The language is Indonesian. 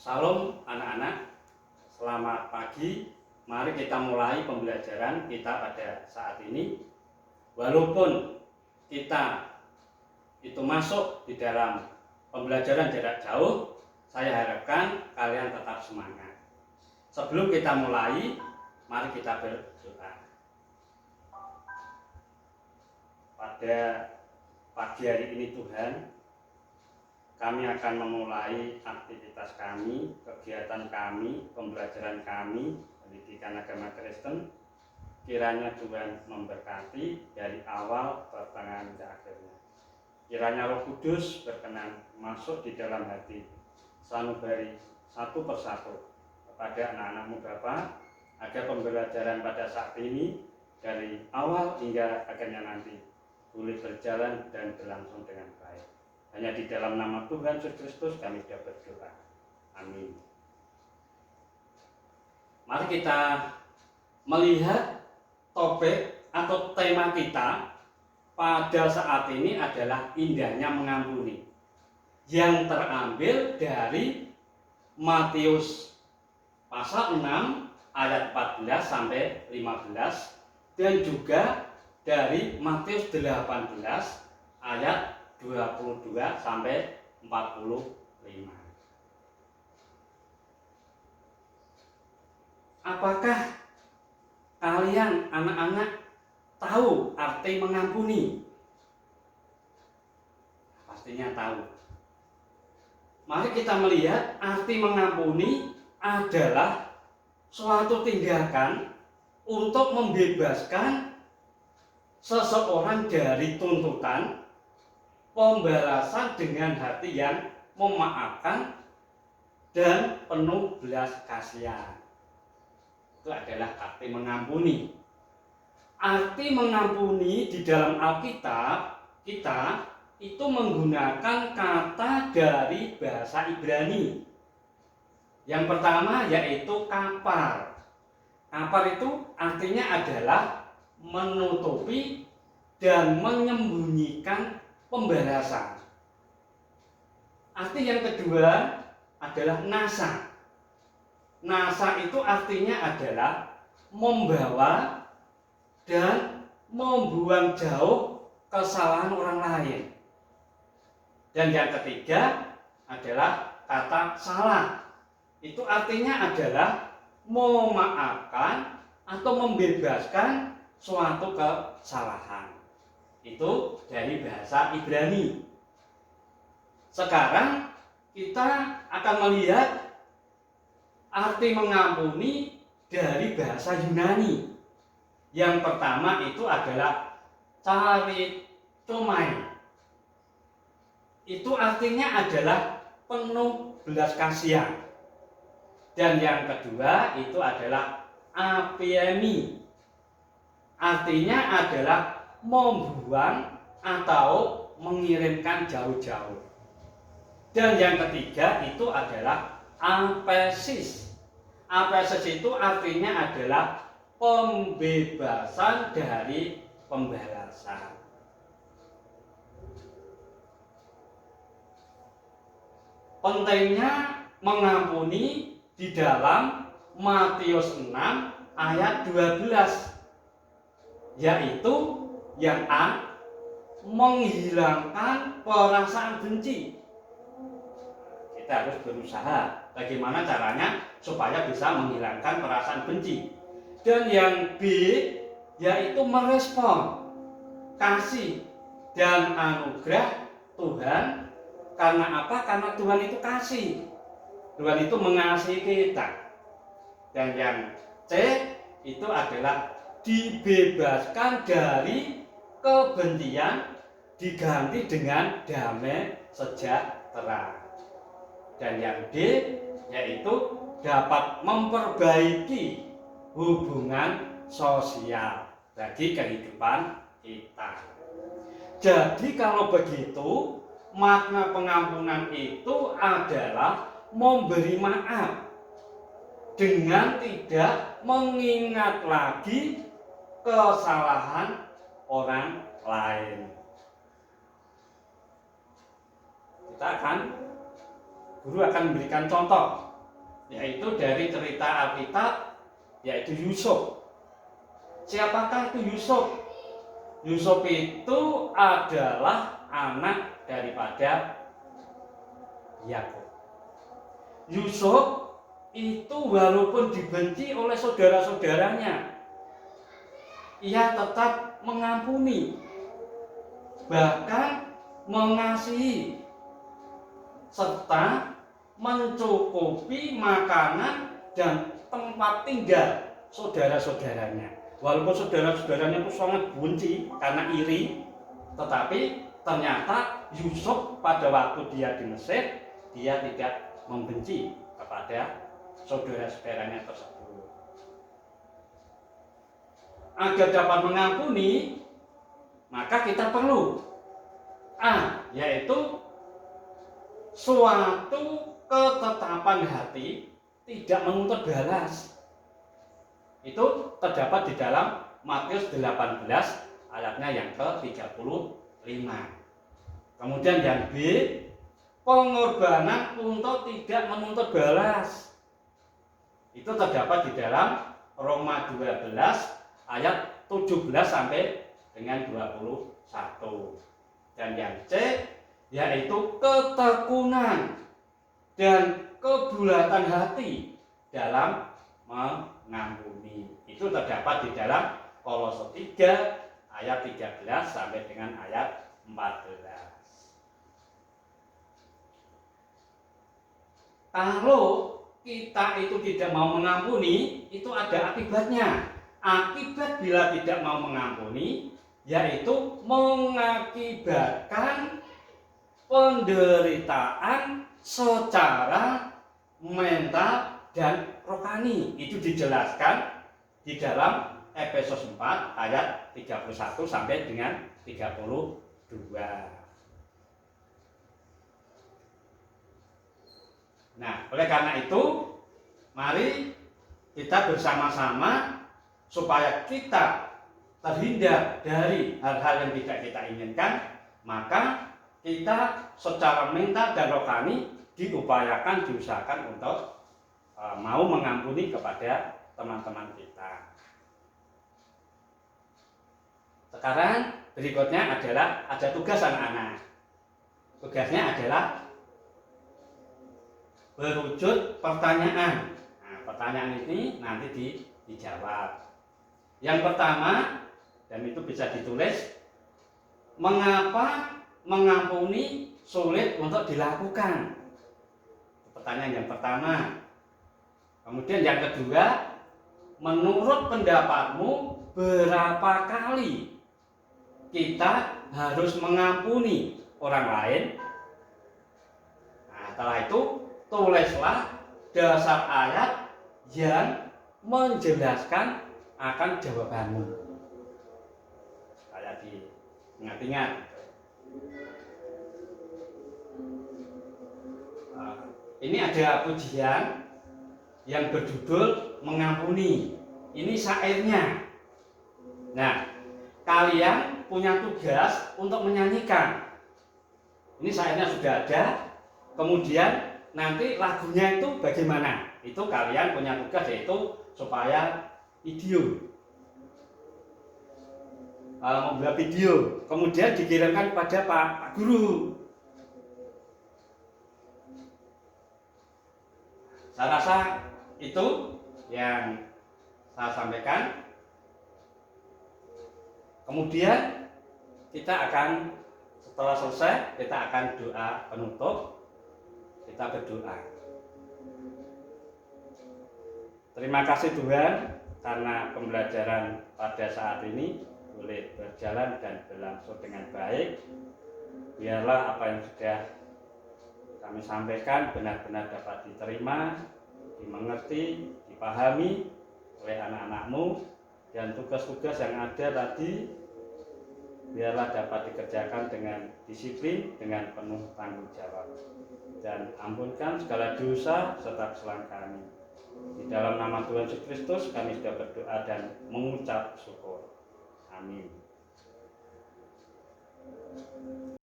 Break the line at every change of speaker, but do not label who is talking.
Salam anak-anak, selamat pagi. Mari kita mulai pembelajaran kita pada saat ini. Walaupun kita itu masuk di dalam pembelajaran jarak jauh, saya harapkan kalian tetap semangat. Sebelum kita mulai, mari kita berdoa. Pada pagi hari ini Tuhan, kami akan memulai aktivitas kami, kegiatan kami, pembelajaran kami, pendidikan agama Kristen. Kiranya Tuhan memberkati dari awal, pertengahan, hingga akhirnya. Kiranya Roh Kudus berkenan masuk di dalam hati sanubari satu persatu kepada anak-anakmu Bapa, agar pembelajaran pada saat ini dari awal hingga akhirnya nanti boleh berjalan dan berlangsung dengan baik. Hanya di dalam nama Tuhan Yesus Kristus kami sudah berdoa. Amin. Mari kita melihat topik atau tema kita pada saat ini adalah indahnya mengampuni, yang terambil dari Matius pasal 6 ayat 14 sampai 15 dan juga dari Matius 18 ayat 22 sampai 45. Apakah kalian anak-anak tahu arti mengampuni? Pastinya tahu. Mari kita melihat arti mengampuni adalah suatu tindakan untuk membebaskan seseorang dari tuntutan, pembalasan dengan hati yang memaafkan dan penuh belas kasihan. Itu adalah arti mengampuni. Arti mengampuni di dalam Alkitab kita itu menggunakan kata dari bahasa Ibrani. Yang pertama yaitu kapar. Kapar itu artinya adalah menutupi dan menyembunyikan pembalasan. Arti yang kedua adalah nasa. Nasa itu artinya adalah membawa dan membuang jauh kesalahan orang lain. Dan yang ketiga adalah kata salah. Itu artinya adalah memaafkan atau membebaskan suatu kesalahan. Itu dari bahasa Ibrani. Sekarang kita akan melihat arti mengampuni dari bahasa Yunani. Yang pertama itu adalah charitomai. Itu artinya adalah penuh belas kasihan. Dan yang kedua itu adalah apiemi. Artinya adalah membuang atau mengirimkan jauh-jauh. Dan yang ketiga itu adalah apesis. Apesis itu artinya adalah pembebasan dari pembalasan. Pentingnya mengampuni di dalam Matius 6 ayat 12, yaitu yang A, menghilangkan perasaan benci. Kita harus berusaha bagaimana caranya supaya bisa menghilangkan perasaan benci. Dan yang B, yaitu merespon kasih dan anugerah Tuhan. Karena apa? Karena Tuhan itu kasih. Tuhan itu mengasihi kita. Dan yang C itu adalah dibebaskan dari kebencian, diganti dengan damai sejahtera. Dan yang D yaitu dapat memperbaiki hubungan sosial bagi kehidupan kita. Jadi kalau begitu, makna pengampunan itu adalah memberi maaf dengan tidak mengingat lagi kesalahan orang lain. Guru akan memberikan contoh yaitu dari cerita Alkitab, yaitu Yusuf. Siapakah itu Yusuf? Yusuf itu adalah anak daripada Yakub. Yusuf itu walaupun dibenci oleh saudara-saudaranya, ia tetap mengampuni, bahkan mengasihi, serta mencukupi makanan dan tempat tinggal saudara-saudaranya. Walaupun saudara-saudaranya itu sangat benci karena iri, tetapi ternyata Yusuf pada waktu dia di Mesir, dia tidak membenci kepada saudara-saudaranya tersebut. Agar dapat mengampuni, maka kita perlu yaitu suatu ketetapan hati, tidak menuntut balas. Itu terdapat di dalam Matius 18 ayatnya yang ke-35. Kemudian yang B, pengorbanan untuk tidak menuntut balas. Itu terdapat di dalam Roma 12 ayat 17 sampai dengan 21. Dan yang C, yaitu ketekunan dan kebulatan hati dalam mengampuni. Itu terdapat di dalam Kolose 3 ayat 13 sampai dengan ayat 14. Kalau kita itu tidak mau mengampuni, itu ada akibatnya. Akibat bila tidak mau mengampuni, yaitu mengakibatkan penderitaan secara mental dan rohani. Itu dijelaskan di dalam Efesus 4 ayat 31 sampai dengan 32. Nah, oleh karena itu, mari kita bersama-sama supaya kita terhindar dari hal-hal yang tidak kita inginkan, maka kita secara mental dan rohani diupayakan, diusahakan untuk mau mengampuni kepada teman-teman kita. Sekarang berikutnya adalah ada tugas anak-anak. Tugasnya adalah berwujud pertanyaan. Nah, pertanyaan ini nanti dijawab. Yang pertama, dan itu bisa ditulis, mengapa mengampuni sulit untuk dilakukan? Pertanyaan yang pertama. Kemudian yang kedua, menurut pendapatmu berapa kali kita harus mengampuni orang lain? Nah, setelah itu tulislah dasar ayat yang menjelaskan akan jawabanmu. Kayak ingat-ingat. Ini ada pujian yang berjudul Mengampuni. Ini syairnya. Nah, kalian punya tugas untuk menyanyikan. Ini syairnya sudah ada. Kemudian nanti lagunya itu bagaimana? Itu kalian punya tugas, yaitu supaya video, membuat video, kemudian dikirimkan kepada Pak Guru. Saya rasa itu yang saya sampaikan. Kemudian kita akan, setelah selesai, kita akan doa penutup. Kita berdoa. Terima kasih Tuhan, karena pembelajaran pada saat ini boleh berjalan dan berlangsung dengan baik. Biarlah apa yang sudah kami sampaikan benar-benar dapat diterima, dimengerti, dipahami oleh anak-anakmu, dan tugas-tugas yang ada tadi biarlah dapat dikerjakan dengan disiplin, dengan penuh tanggung jawab. Dan ampunkan segala dosa serta kesalahan kami. Di dalam nama Tuhan Yesus Kristus kami sudah berdoa dan mengucap syukur. Amin.